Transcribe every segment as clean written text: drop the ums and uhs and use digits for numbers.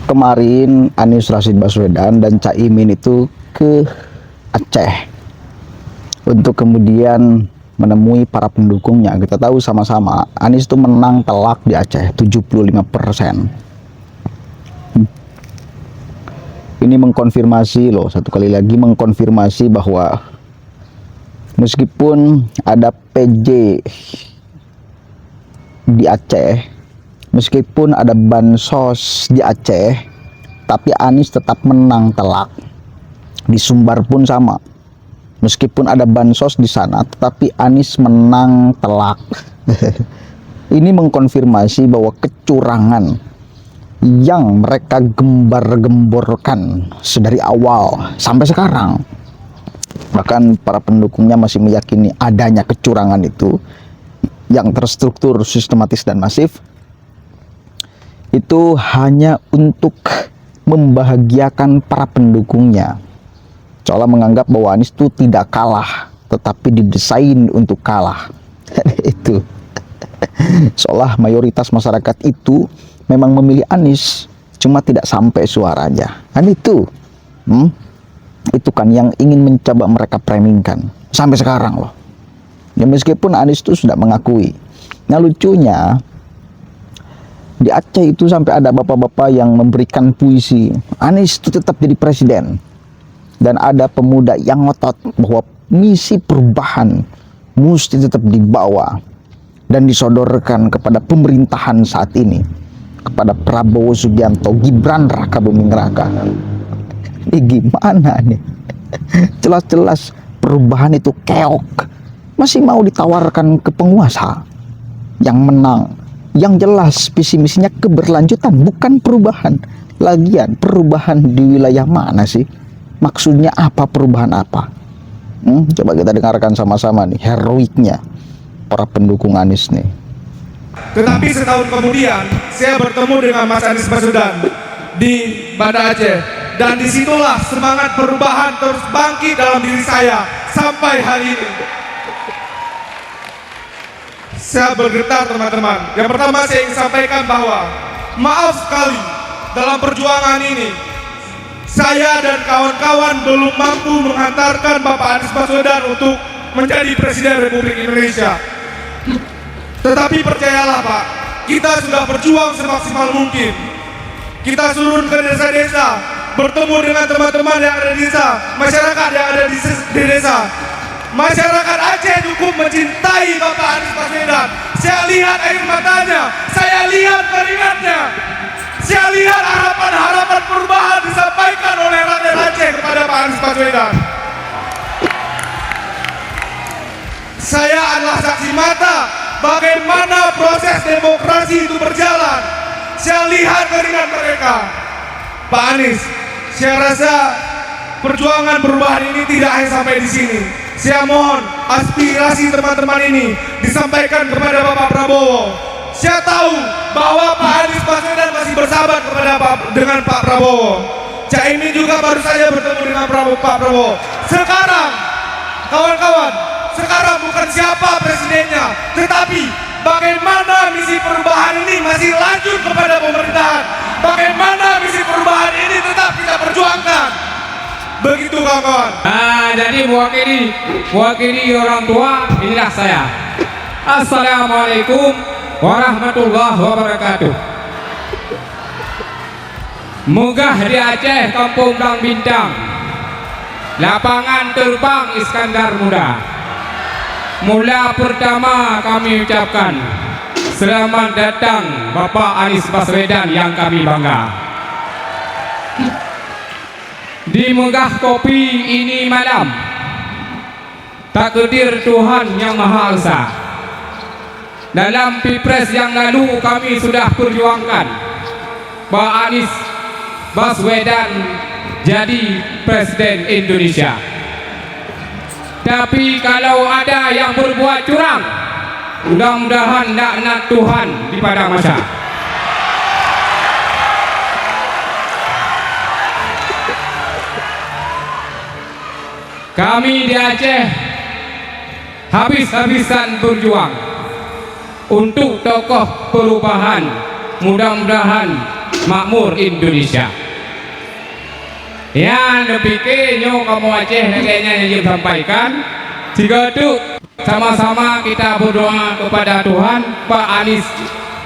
kemarin Anies Rashid Baswedan dan Caimin itu ke Aceh untuk kemudian menemui para pendukungnya. Kita tahu sama-sama Anies itu menang telak di Aceh 75%. Ini mengkonfirmasi loh, satu kali lagi mengkonfirmasi bahwa meskipun ada PJ di Aceh, meskipun ada bansos di Aceh, tapi Anies tetap menang telak. Di Sumbar pun sama. Meskipun ada bansos di sana, tetapi Anies menang telak. Ini mengkonfirmasi bahwa kecurangan yang mereka gembar-gemborkan sedari awal sampai sekarang, bahkan para pendukungnya masih meyakini adanya kecurangan itu yang terstruktur, sistematis dan masif, itu hanya untuk membahagiakan para pendukungnya, seolah menganggap bahwa Anies itu tidak kalah tetapi didesain untuk kalah. Itu seolah mayoritas masyarakat itu memang memilih Anies, cuma tidak sampai suaranya. Kan itu kan yang ingin mencoba mereka framingkan sampai sekarang loh. Ya meskipun Anies itu sudah mengakui. Nah lucunya di Aceh itu sampai ada bapak-bapak yang memberikan puisi Anies itu tetap jadi presiden, dan ada pemuda yang ngotot bahwa misi perubahan mesti tetap dibawa dan disodorkan kepada pemerintahan saat ini, kepada Prabowo Subianto, Gibran Raka Buming Raka. Ini gimana nih? Jelas-jelas perubahan itu keok, masih mau ditawarkan ke penguasa yang menang. Yang jelas visi misinya keberlanjutan, bukan perubahan. Lagian perubahan di wilayah mana sih? Maksudnya apa perubahan apa? Coba kita dengarkan sama-sama nih heroiknya para pendukung Anies nih. Tetapi setahun kemudian saya bertemu dengan Mas Anies Baswedan di Banda Aceh, dan disitulah semangat perubahan terus bangkit dalam diri saya sampai hari ini. Saya bergetar teman-teman. Yang pertama saya ingin sampaikan bahwa maaf sekali dalam perjuangan ini saya dan kawan-kawan belum mampu menghantarkan Bapak Anies Baswedan untuk menjadi Presiden Republik Indonesia. Tetapi percayalah Pak, kita sudah berjuang semaksimal mungkin. Kita turun ke desa-desa, bertemu dengan teman-teman yang ada di desa, masyarakat yang ada di desa. Masyarakat Aceh cukup mencintai Bapak Anies Baswedan. Saya lihat air matanya, saya lihat keringatnya, saya lihat harapan-harapan perubahan disampaikan oleh rakyat Aceh kepada Pak Anies Baswedan. Saya adalah saksi mata bagaimana proses demokrasi itu berjalan. Saya lihat keringat mereka. Pak Anies, saya rasa perjuangan perubahan ini tidak hanya sampai di sini. Saya mohon aspirasi teman-teman ini disampaikan kepada Bapak Prabowo. Saya tahu bahwa Pak Anies Baswedan masih bersahabat dengan Pak Prabowo. Caimin juga baru saja bertemu dengan Pak Prabowo. Sekarang, kawan-kawan, sekarang bukan siapa presidennya, tetapi bagaimana misi perubahan ini masih lanjut kepada pemerintahan. Bagaimana misi perubahan ini tetap kita perjuangkan. Begitu kawan-kawan. Nah, jadi mewakili orang tua, inilah saya. Assalamualaikum warahmatullahi wabarakatuh. Munggah di Aceh, Kampung Blang Bintang, lapangan terbang Iskandar Muda. Mula pertama kami ucapkan selamat datang Bapak Anies Baswedan yang kami bangga. Di Munggah Kopi ini malam, takdir Tuhan yang Maha Esa. Dalam Pilpres yang lalu kami sudah perjuangkan Pak Anies Baswedan jadi Presiden Indonesia. Tapi kalau ada yang berbuat curang, mudah-mudahan laknat Tuhan di padang mahsyar. Kami di Aceh habis-habisan berjuang untuk tokoh perubahan. Mudah-mudahan makmur Indonesia. Yang demikian kamu Aceh kayaknya yang sampaikan. Jika itu sama-sama kita berdoa kepada Tuhan, Pak Anies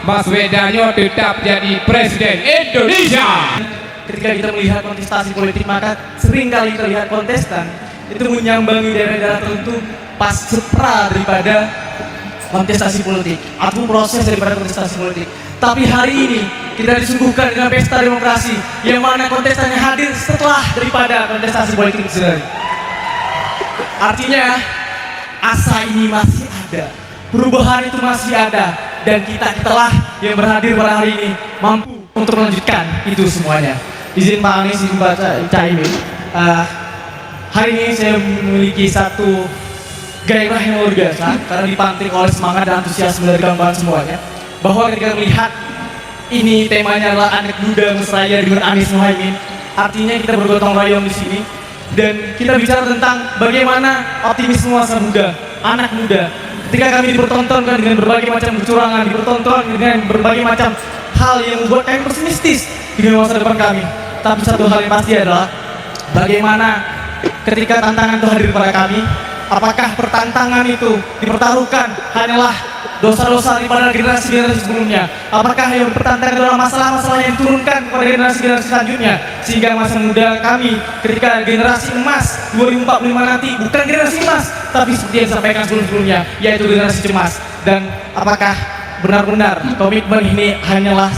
Baswedan tetap jadi Presiden Indonesia. Ketika kita melihat kontestasi politik, maka sering kali terlihat kontestan itu menyambangi daerah-daerah tertentu pasca daripada kontestasi politik atau proses daripada kontestasi politik. Tapi hari ini kita disuguhkan dengan pesta demokrasi yang mana kontestannya hadir setelah daripada kontestasi politik itu sendiri. Artinya asa ini masih ada, perubahan itu masih ada, dan kita-kitalah yang berhadir pada hari ini mampu untuk melanjutkan itu semuanya. Izin Pak Anies, izin Pak Caimin, hari ini saya memiliki satu gairah yang luar biasa karena dipantik oleh semangat dan antusiasme dari kawan-kawan semuanya, bahwa ketika melihat ini temanya adalah anak muda mesraya dengan Anies Muhaimin, artinya kita bergotong royong di sini dan kita bicara tentang bagaimana optimisme masa muda, anak muda. Ketika kami dipertontonkan dengan berbagai macam kecurangan, dipertontonkan dengan berbagai macam hal yang membuat kami pesimistis dengan masa depan kami. Tapi satu hal yang pasti adalah bagaimana ketika tantangan itu hadir pada kami, apakah pertantangan itu dipertaruhkan hanyalah dosa-dosa daripada generasi-generasi sebelumnya? Apakah yang bertantang adalah masalah-masalah yang diturunkan kepada generasi-generasi selanjutnya? Sehingga masa muda kami ketika generasi emas 2045 nanti bukan generasi emas, tapi seperti yang disampaikan sebelum-sebelumnya, yaitu generasi cemas. Dan apakah benar-benar komitmen ini hanyalah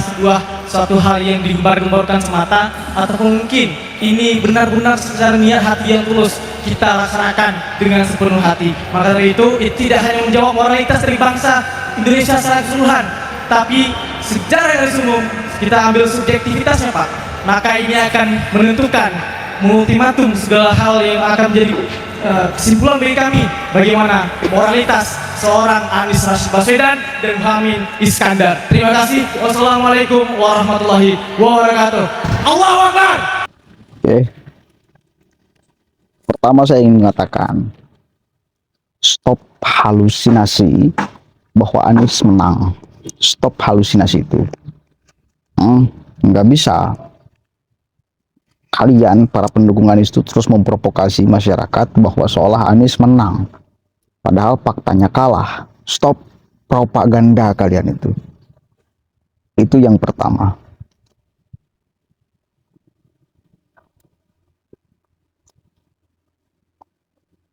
suatu hal yang digembar-gemborkan semata, ataupun mungkin ini benar-benar secara niat hati yang tulus kita laksanakan dengan sepenuh hati? Maka dari itu tidak hanya menjawab moralitas dari bangsa Indonesia secara keseluruhan, tapi secara garis umum kita ambil subjektivitasnya Pak, maka ini akan menentukan ultimatum segala hal yang akan menjadi kesimpulan bagi kami bagaimana moralitas seorang Anies Rashid Baswedan dan Muhaimin Iskandar. Terima kasih. Wassalamualaikum warahmatullahi wabarakatuh. Allahu Akbar. Oke. Pertama saya ingin mengatakan stop halusinasi bahwa Anies menang. Stop halusinasi itu. Nggak bisa kalian para pendukung Anies itu terus memprovokasi masyarakat bahwa seolah Anies menang, padahal faktanya kalah. Stop propaganda kalian itu. Itu yang pertama.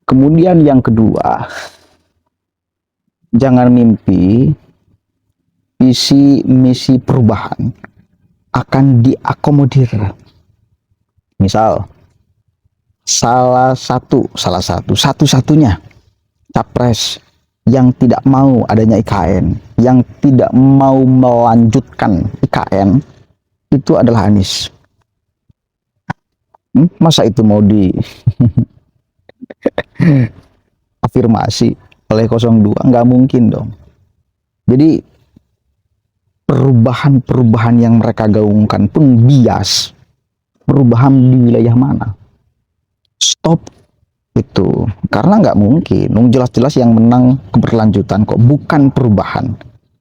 Kemudian yang kedua, jangan mimpi visi misi perubahan akan diakomodir. Misal satu-satunya capres yang tidak mau adanya IKN, yang tidak mau melanjutkan IKN, itu adalah Anies. Masa itu mau di afirmasi oleh 02? Nggak mungkin dong. Jadi perubahan-perubahan yang mereka gaungkan pun bias. Perubahan di wilayah mana? Stop itu, karena nggak mungkin. Jelas-jelas yang menang keberlanjutan kok, bukan perubahan.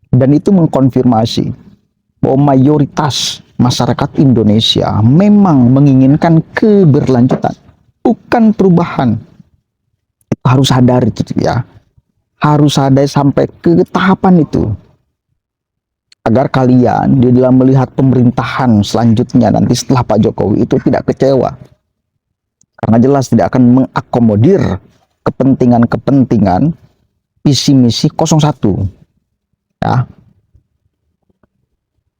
Dan itu mengkonfirmasi bahwa mayoritas masyarakat Indonesia memang menginginkan keberlanjutan, bukan perubahan. Itu harus sadar itu ya, harus sadar sampai ke tahapan itu. Agar kalian di dalam melihat pemerintahan selanjutnya nanti setelah Pak Jokowi itu tidak kecewa. Karena jelas tidak akan mengakomodir kepentingan-kepentingan visi misi 01. Ya.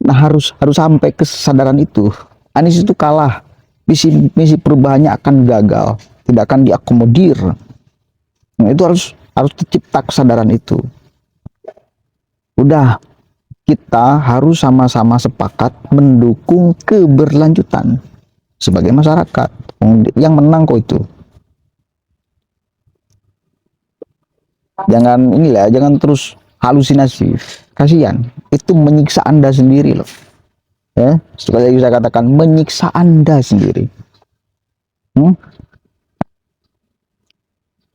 Nah harus sampai kesadaran itu. Anies itu kalah. Visi misi perubahannya akan gagal, tidak akan diakomodir. Nah, itu harus tercipta kesadaran itu. Udah, kita harus sama-sama sepakat mendukung keberlanjutan sebagai masyarakat. Yang menang kok itu. Jangan terus halusinasi. Kasihan, itu menyiksa Anda sendiri loh. Ya, sekali lagi saya katakan, menyiksa Anda sendiri.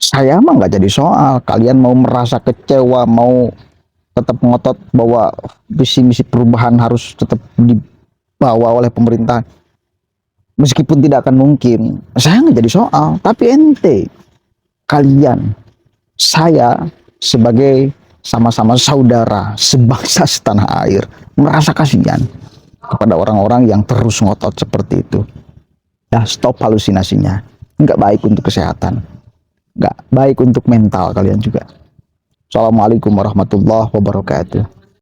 Saya mah nggak jadi soal. Kalian mau merasa kecewa, mau tetap ngotot bahwa visi misi perubahan harus tetap dibawa oleh pemerintahan. Meskipun tidak akan mungkin, saya nggak jadi soal, tapi ente, kalian, saya sebagai sama-sama saudara, sebangsa setanah air, merasa kasihan kepada orang-orang yang terus ngotot seperti itu. Ya, stop halusinasinya. Nggak baik untuk kesehatan, nggak baik untuk mental kalian juga. Assalamualaikum warahmatullahi wabarakatuh.